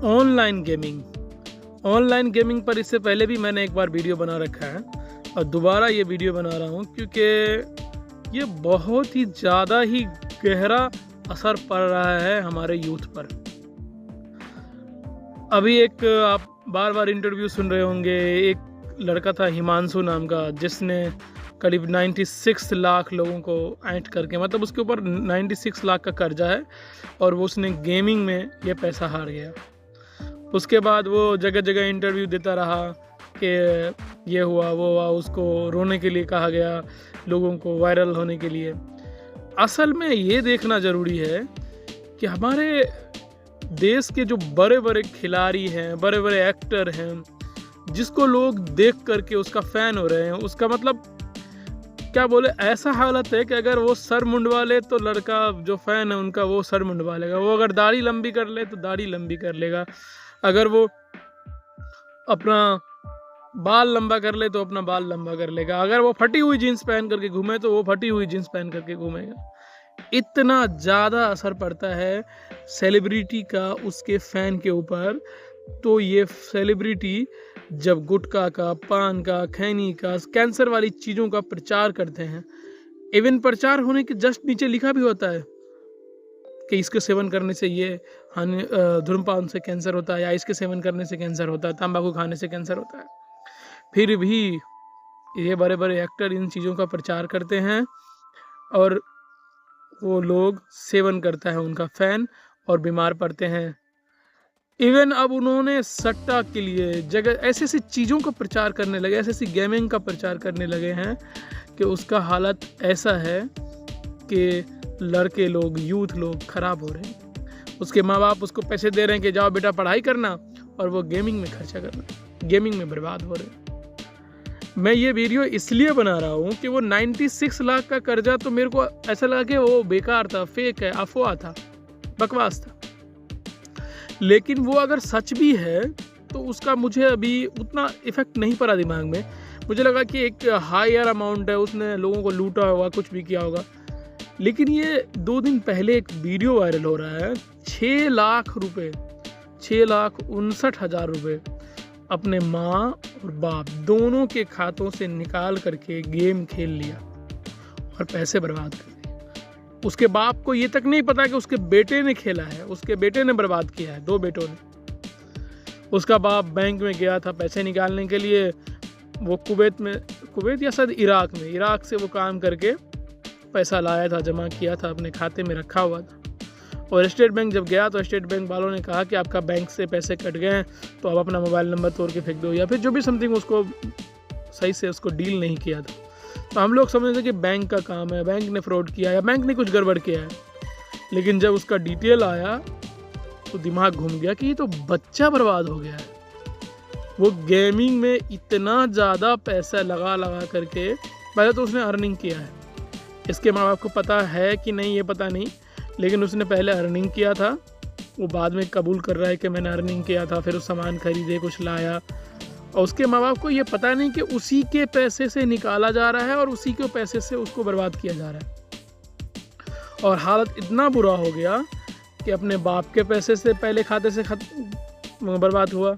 Online gaming पर इससे पहले भी मैंने एक बार वीडियो बना रखा है और दोबारा ये वीडियो बना रहा हूँ क्योंकि ये बहुत ही ज़्यादा ही गहरा असर पड़ रहा है हमारे यूथ पर। अभी एक आप बार बार इंटरव्यू सुन रहे होंगे, एक लड़का था हिमांशु नाम का, जिसने करीब 96 लाख लोगों को ऐंठ करके, मतलब उसके ऊपर 96 लाख का कर्जा है और वो उसने गेमिंग में ये पैसा हार गया। उसके बाद वो जगह जगह इंटरव्यू देता रहा कि ये हुआ वो हुआ, उसको रोने के लिए कहा गया, लोगों को वायरल होने के लिए। असल में ये देखना ज़रूरी है कि हमारे देश के जो बड़े बड़े खिलाड़ी हैं, बड़े बड़े एक्टर हैं, जिसको लोग देख करके उसका फ़ैन हो रहे हैं, उसका मतलब क्या बोले, ऐसा हालत है कि अगर वो सर मुंडवा ले तो लड़का जो फ़ैन है उनका वो सर मुंडवा लेगा, वो अगर दाढ़ी लंबी कर ले तो दाढ़ी लंबी कर लेगा, अगर वो अपना बाल लंबा कर ले तो अपना बाल लंबा कर लेगा, अगर वो फटी हुई जीन्स पहन करके घूमे तो वो फटी हुई जीन्स पहन करके घूमेगा। इतना ज़्यादा असर पड़ता है सेलिब्रिटी का उसके फ़ैन के ऊपर। तो ये सेलिब्रिटी जब गुटखा का, पान का, खैनी का, कैंसर वाली चीज़ों का प्रचार करते हैं, इवन प्रचार होने के जस्ट नीचे लिखा भी होता है कि इसके सेवन करने से ये धूम्रपान से कैंसर होता है, या इसके सेवन करने से कैंसर होता है, तंबाकू खाने से कैंसर होता है। फिर भी ये बड़े बड़े एक्टर इन चीज़ों का प्रचार करते हैं और वो लोग सेवन करता है उनका फ़ैन और बीमार पड़ते हैं। इवन अब उन्होंने सट्टा के लिए जगह ऐसी ऐसी चीज़ों का प्रचार करने लगे, ऐसी ऐसी गेमिंग का प्रचार करने लगे हैं कि उसका हालत ऐसा है कि लड़के लोग, यूथ लोग ख़राब हो रहे हैं। उसके माँ बाप उसको पैसे दे रहे हैं कि जाओ बेटा पढ़ाई करना, और वो गेमिंग में खर्चा करना, गेमिंग में बर्बाद हो रहे हैं। मैं ये वीडियो इसलिए बना रहा हूँ कि वो 96 लाख का कर्जा तो मेरे को ऐसा लगा कि वो बेकार था, फेक है, अफवाह था, बकवास था। लेकिन वो अगर सच भी है तो उसका मुझे अभी उतना इफेक्ट नहीं पड़ा दिमाग में। मुझे लगा कि एक हायर अमाउंट है, उसने लोगों को लूटा होगा, कुछ भी किया होगा। लेकिन ये 2 दिन पहले एक वीडियो वायरल हो रहा है, 6 लाख रुपए, 6,59,000 रुपये अपने माँ और बाप दोनों के खातों से निकाल करके गेम खेल लिया और पैसे बर्बाद कर दिए। उसके बाप को ये तक नहीं पता कि उसके बेटे ने खेला है, उसके बेटे ने बर्बाद किया है, 2 बेटों ने। उसका बाप बैंक में गया था पैसे निकालने के लिए, वो कुवैत या शायद इराक से वो काम करके पैसा लाया था, जमा किया था, अपने खाते में रखा हुआ था। और स्टेट बैंक जब गया तो स्टेट बैंक वालों ने कहा कि आपका बैंक से पैसे कट गए हैं तो आप अपना मोबाइल नंबर तोड़ के फेंक दो, या फिर जो भी समथिंग उसको सही से उसको डील नहीं किया था। तो हम लोग समझते थे कि बैंक का काम है, बैंक ने फ्रॉड किया या बैंक ने कुछ गड़बड़ किया है। लेकिन जब उसका डिटेल आया तो दिमाग घूम गया कि ये तो बच्चा बर्बाद हो गया है। वो गेमिंग में इतना ज़्यादा पैसा लगा करके, पहले तो उसने अर्निंग किया है, इसके माँ बाप को पता है कि नहीं ये पता नहीं, लेकिन उसने पहले अर्निंग किया था। वो बाद में कबूल कर रहा है कि मैंने अर्निंग किया था, फिर उस सामान खरीदे, कुछ लाया, और उसके माँ बाप को ये पता नहीं कि उसी के पैसे से निकाला जा रहा है और उसी के पैसे से उसको बर्बाद किया जा रहा है। और हालत इतना बुरा हो गया कि अपने बाप के पैसे से पहले खाते से बर्बाद हुआ,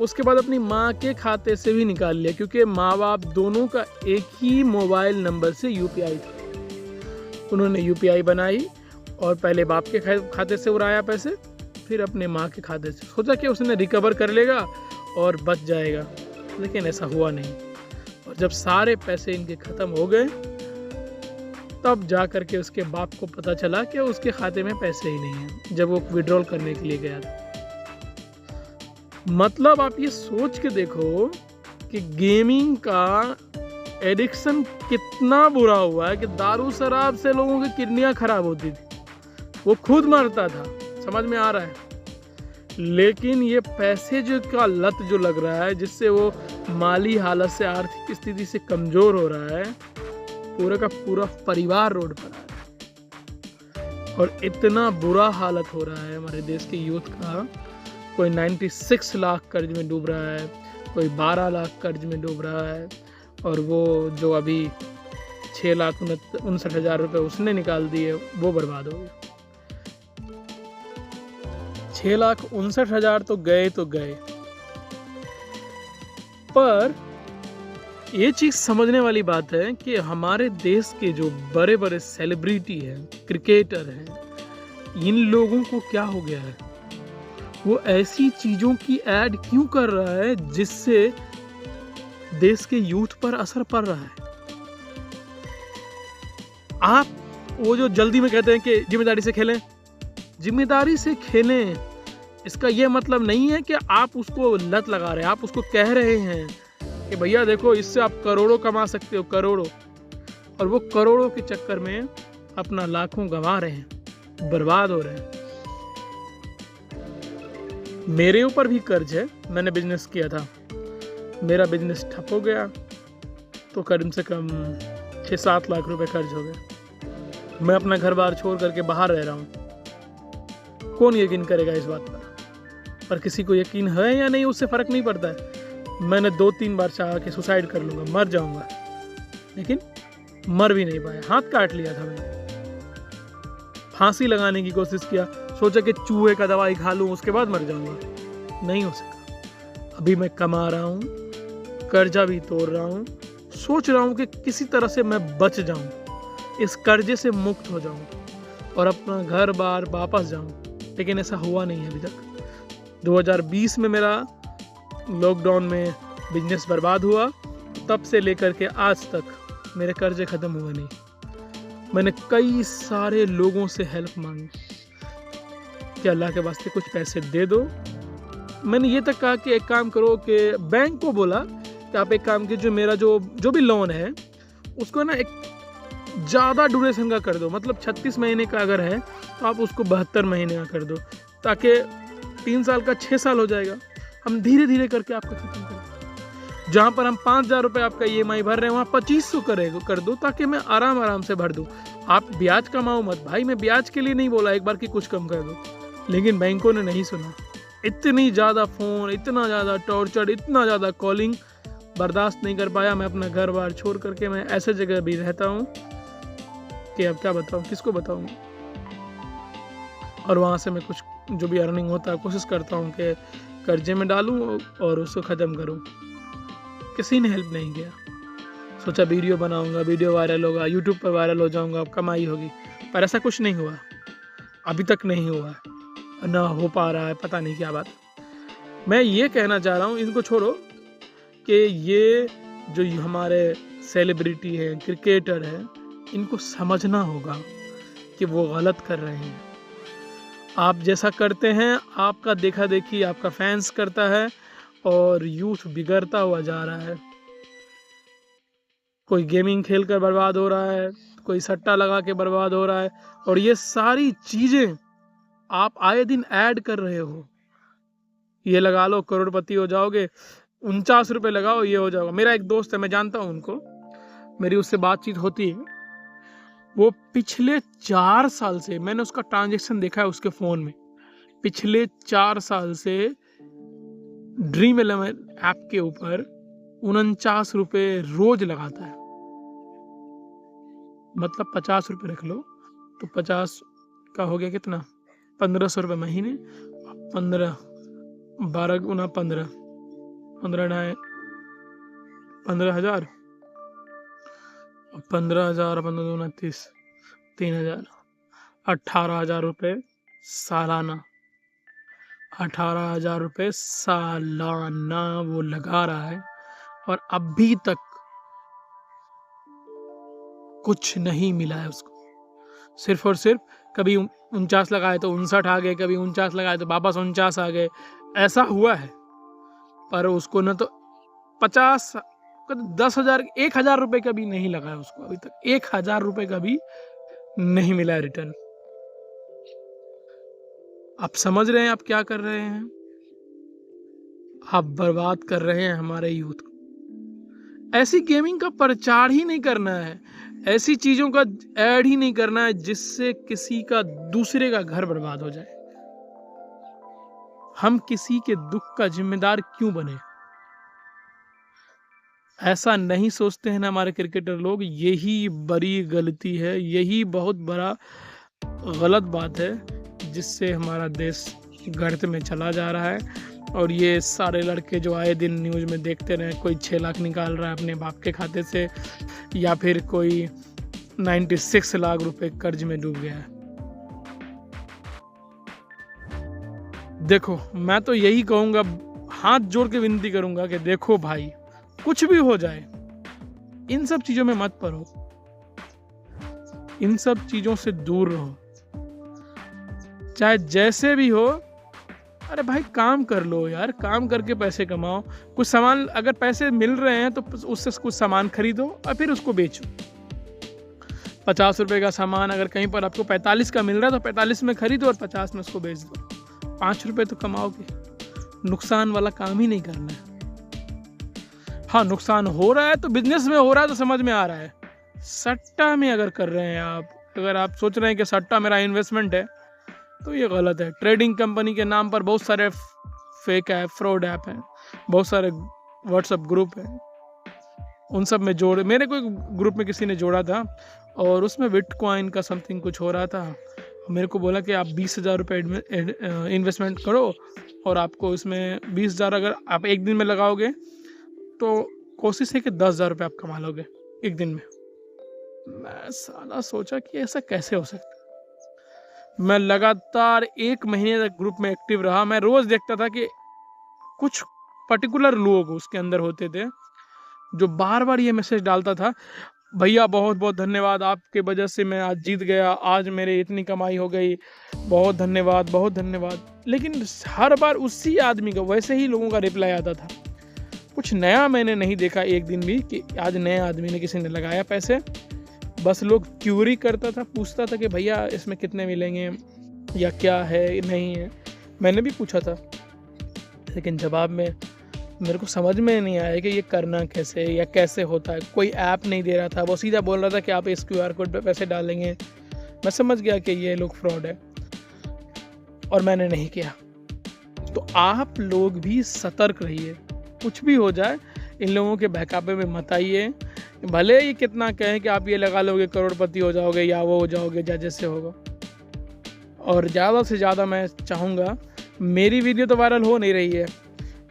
उसके बाद अपनी माँ के खाते से भी निकाल लिया, क्योंकि माँ बाप दोनों का एक ही मोबाइल नंबर से UPI था। उन्होंने UPI बनाई और पहले बाप के खाते से उड़ाया पैसे, फिर अपने माँ के खाते से, सोचा कि उसने रिकवर कर लेगा और बच जाएगा, लेकिन ऐसा हुआ नहीं। और जब सारे पैसे इनके ख़त्म हो गए तब जा कर के उसके बाप को पता चला कि उसके खाते में पैसे ही नहीं हैं, जब वो विड्रॉल करने के लिए गया था। मतलब आप ये सोच के देखो कि गेमिंग का एडिक्शन कितना बुरा हुआ है कि दारू शराब से लोगों की किडनियाँ खराब होती थी, वो खुद मरता था, समझ में आ रहा है। लेकिन ये पैसे जो का लत जो लग रहा है, जिससे वो माली हालत से, आर्थिक स्थिति से कमज़ोर हो रहा है, पूरा का पूरा परिवार रोड पर आ रहा है। और इतना बुरा हालत हो रहा है हमारे देश के यूथ का, कोई 96 लाख कर्ज में डूब रहा है, कोई 12 लाख कर्ज में डूब रहा है, और वो जो अभी 6,59,000 रुपये उसने निकाल दिए वो बर्बाद हो गया। 6,59,000 तो गए। पर ये चीज़ समझने वाली बात है कि हमारे देश के जो बड़े-बड़े सेलिब्रिटी हैं, क्रिकेटर हैं, इन लोगों को क्या हो गया है? वो ऐसी चीज़ों की ऐड क्यों कर रहा है जिससे देश के यूथ पर असर पड़ रहा है? आप वो जो जल्दी में कहते हैं कि ज़िम्मेदारी से खेलें, ज़िम्मेदारी से खेलें, इसका ये मतलब नहीं है कि आप उसको लत लगा रहे हैं। आप उसको कह रहे हैं कि भैया देखो इससे आप करोड़ों कमा सकते हो, करोड़ों, और वो करोड़ों के चक्कर में अपना लाखों गंवा रहे हैं, बर्बाद हो रहे हैं। मेरे ऊपर भी कर्ज है, मैंने बिजनेस किया था, मेरा बिजनेस ठप हो गया तो कम से कम 6-7 लाख रुपए कर्ज हो गए। मैं अपना घर बार छोड़ करके बाहर रह रहा हूँ। कौन यकीन करेगा इस बात पर किसी को यकीन है या नहीं उससे फ़र्क नहीं पड़ता है। मैंने 2-3 बार चाहा कि सुसाइड कर लूँगा, मर जाऊँगा, लेकिन मर भी नहीं पाया। हाथ काट लिया था मैंने, फांसी लगाने की कोशिश किया, सोचा कि चूहे का दवाई खा लूँ उसके बाद मर जाऊँगा, नहीं हो सका। अभी मैं कमा रहा हूँ, कर्जा भी तोड़ रहा हूँ, सोच रहा हूँ कि किसी तरह से मैं बच जाऊँ, इस कर्जे से मुक्त हो जाऊँ और अपना घर बार वापस जाऊँ, लेकिन ऐसा हुआ नहीं है अभी तक। 2020 में मेरा लॉकडाउन में बिजनेस बर्बाद हुआ, तब से लेकर के आज तक मेरे कर्जे ख़त्म हुए नहीं। मैंने कई सारे लोगों से हेल्प मांगी कि अल्लाह के वास्ते कुछ पैसे दे दो। मैंने ये तक कहा कि एक काम करो, कि बैंक को बोला कि आप एक काम कीजिए, मेरा जो भी लोन है उसको ना एक ज़्यादा ड्यूरेशन का कर दो, मतलब 36 महीने का अगर है तो आप उसको 72 महीने का कर दो, ताकि 3 साल का 6 साल हो जाएगा। हम धीरे धीरे करके आपका खत्म करें। जहाँ पर हम 5,000 रुपये आपका EMI भर रहे हैं वहाँ 2500 कर दो, ताकि मैं आराम से भर दूँ। आप ब्याज कमाओ मत भाई, मैं ब्याज के लिए नहीं बोला एक बार कि कुछ कम कर दो, लेकिन बैंकों ने नहीं सुना। इतनी ज़्यादा फ़ोन, इतना ज़्यादा टॉर्चर, इतना ज़्यादा कॉलिंग बर्दाश्त नहीं कर पाया। मैं अपना घर बार छोड़ करके मैं ऐसे जगह भी रहता हूँ कि अब क्या बताऊँ, किसको बताऊँ। और वहाँ से मैं कुछ जो भी अर्निंग होता है कोशिश करता हूँ कि कर्जे में डालूँ और उसको ख़त्म करूँ। किसी ने हेल्प नहीं किया। सोचा वीडियो बनाऊँगा, वीडियो वायरल होगा, यूट्यूब पर वायरल हो जाऊँगा, कमाई होगी, पर ऐसा कुछ नहीं हुआ, अभी तक नहीं हुआ, ना हो पा रहा है, पता नहीं क्या बात। मैं ये कहना चाह रहा हूँ, इनको छोड़ो, कि ये जो हमारे सेलिब्रिटी हैं, क्रिकेटर हैं, इनको समझना होगा कि वो गलत कर रहे हैं। आप जैसा करते हैं, आपका देखा देखी आपका फैंस करता है और यूथ बिगड़ता हुआ जा रहा है। कोई गेमिंग खेल कर बर्बाद हो रहा है, कोई सट्टा लगा के बर्बाद हो रहा है, और ये सारी चीज़ें आप आए दिन ऐड कर रहे हो। ये लगा लो करोड़पति हो जाओगे, 49 रुपये लगाओ ये हो जाओगा। मेरा एक दोस्त है, मैं जानता हूँ उनको, मेरी उससे बातचीत होती है। वो पिछले 4 साल से, मैंने उसका ट्रांजैक्शन देखा है उसके फ़ोन में, पिछले 4 साल से ड्रीम 11 ऐप के ऊपर 49 रुपये रोज लगाता है। मतलब 50 रुपये रख लो तो 50 का हो गया कितना, 1500 रुपये महीने, 15 12 गुना 15, 15 15,000, 15,000 15 दूना 30, 3,000, 18,000 रुपये सालाना, 18,000 रुपये सालाना वो लगा रहा है, और अभी तक कुछ नहीं मिला है उसको। सिर्फ और सिर्फ कभी 49 लगाए तो 59 आ गए, कभी 49 लगाए तो वापस 49 आ गए, ऐसा हुआ है। पर उसको न तो 50, 10,000, 1,000 रुपये का भी नहीं लगा है उसको अभी तक, 1,000 रुपये का भी नहीं मिला है रिटर्न। आप समझ रहे हैं आप क्या कर रहे हैं? आप बर्बाद कर रहे हैं हमारे यूथ को। ऐसी गेमिंग का प्रचार ही नहीं करना है, ऐसी चीजों का ऐड ही नहीं करना है जिससे किसी का, दूसरे का घर बर्बाद हो जाए। हम किसी के दुख का जिम्मेदार क्यों बने? ऐसा नहीं सोचते हैं ना हमारे क्रिकेटर लोग। यही बड़ी गलती है, यही बहुत बड़ा गलत बात है जिससे हमारा देश गर्त में चला जा रहा है। और ये सारे लड़के जो आए दिन न्यूज़ में देखते रहे, कोई 6 लाख निकाल रहा है अपने बाप के खाते से, या फिर कोई 96 लाख रुपए कर्ज में डूब गया है। देखो, मैं तो यही कहूँगा, हाथ जोड़ के विनती करूँगा कि देखो भाई, कुछ भी हो जाए, इन सब चीज़ों में मत पड़ो, इन सब चीज़ों से दूर रहो, चाहे जैसे भी हो। अरे भाई, काम कर लो यार, काम करके पैसे कमाओ। कुछ सामान, अगर पैसे मिल रहे हैं तो उससे कुछ सामान खरीदो और फिर उसको बेचो। 50 रुपए का सामान अगर कहीं पर आपको 45 का मिल रहा है तो 45 में खरीदो और 50 में उसको बेच दो। 5 रुपए तो कमाओगे। नुकसान वाला काम ही नहीं करना है। हाँ, नुकसान हो रहा है तो बिजनेस में हो रहा है तो समझ में आ रहा है। सट्टा में अगर कर रहे हैं आप, अगर आप सोच रहे हैं कि सट्टा मेरा इन्वेस्टमेंट है, तो ये गलत है। ट्रेडिंग कंपनी के नाम पर बहुत सारे फेक ऐप, फ्रॉड ऐप हैं, बहुत सारे व्हाट्सएप ग्रुप हैं, उन सब में जोड़, मेरे कोई ग्रुप में किसी ने जोड़ा था और उसमें बिटकॉइन का समथिंग कुछ हो रहा था। मेरे को बोला कि आप 20,000 रुपये इन्वेस्टमेंट करो और आपको इसमें 20,000 अगर आप एक दिन में लगाओगे तो कोशिश है कि 10,000 रुपये आप कमा लोगे एक दिन में। मैं साला सोचा कि ऐसा कैसे हो सकता है। मैं लगातार 1 महीने तक ग्रुप में एक्टिव रहा। मैं रोज़ देखता था कि कुछ पर्टिकुलर लोग उसके अंदर होते थे जो बार बार ये मैसेज डालता था, भैया बहुत बहुत धन्यवाद, आपके वजह से मैं आज जीत गया, आज मेरे इतनी कमाई हो गई, बहुत धन्यवाद, बहुत धन्यवाद। लेकिन हर बार उसी आदमी का, वैसे ही लोगों का रिप्लाई आता था। कुछ नया मैंने नहीं देखा एक दिन भी कि आज नए आदमी ने, किसी ने लगाया पैसे। बस लोग क्यूरी करता था, पूछता था कि भैया इसमें कितने मिलेंगे या क्या है, नहीं है। मैंने भी पूछा था, लेकिन जवाब में मेरे को समझ में नहीं आया कि ये करना कैसे या कैसे होता है। कोई ऐप नहीं दे रहा था, वो सीधा बोल रहा था कि आप इस QR कोड पे पैसे डालेंगे। मैं समझ गया कि ये लोग फ्रॉड है और मैंने नहीं किया। तो आप लोग भी सतर्क रहिए, कुछ भी हो जाए इन लोगों के बहकावे में मत आइए। भले ही कितना कहें कि आप ये लगा लोगे करोड़पति हो जाओगे या वो हो जाओगे, जैसे होगा। और ज़्यादा से ज़्यादा मैं चाहूँगा, मेरी वीडियो तो वायरल हो नहीं रही है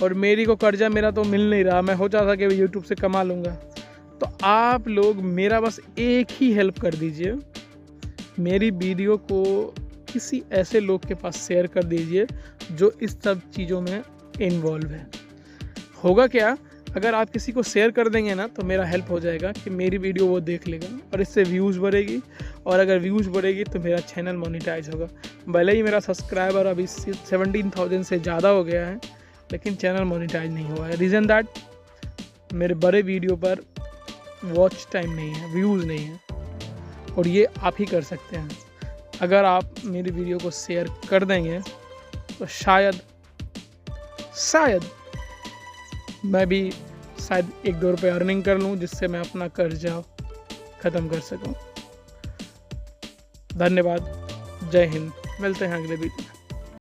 और मेरी को कर्जा मेरा तो मिल नहीं रहा, मैं सोचा था कि यूट्यूब से कमा लूँगा। तो आप लोग मेरा बस एक ही हेल्प कर दीजिए, मेरी वीडियो को किसी ऐसे लोग के पास शेयर कर दीजिए जो इस सब चीज़ों में इन्वॉल्व है। होगा क्या, अगर आप किसी को शेयर कर देंगे ना तो मेरा हेल्प हो जाएगा कि मेरी वीडियो वो देख लेगा और इससे व्यूज़ बढ़ेगी, और अगर व्यूज़ बढ़ेगी तो मेरा चैनल मोनेटाइज होगा। भले ही मेरा सब्सक्राइबर अभी 17,000 से ज़्यादा हो गया है, लेकिन चैनल मोनेटाइज नहीं हुआ है। रीज़न दैट मेरे बड़े वीडियो पर वॉच टाइम नहीं है, व्यूज़ नहीं है, और ये आप ही कर सकते हैं। अगर आप मेरी वीडियो को शेयर कर देंगे तो शायद मैं भी 1-2 रुपये अर्निंग कर लूँ, जिससे मैं अपना कर्जा ख़त्म कर सकूँ। धन्यवाद, जय हिंद। मिलते हैं अगले वीडियो में।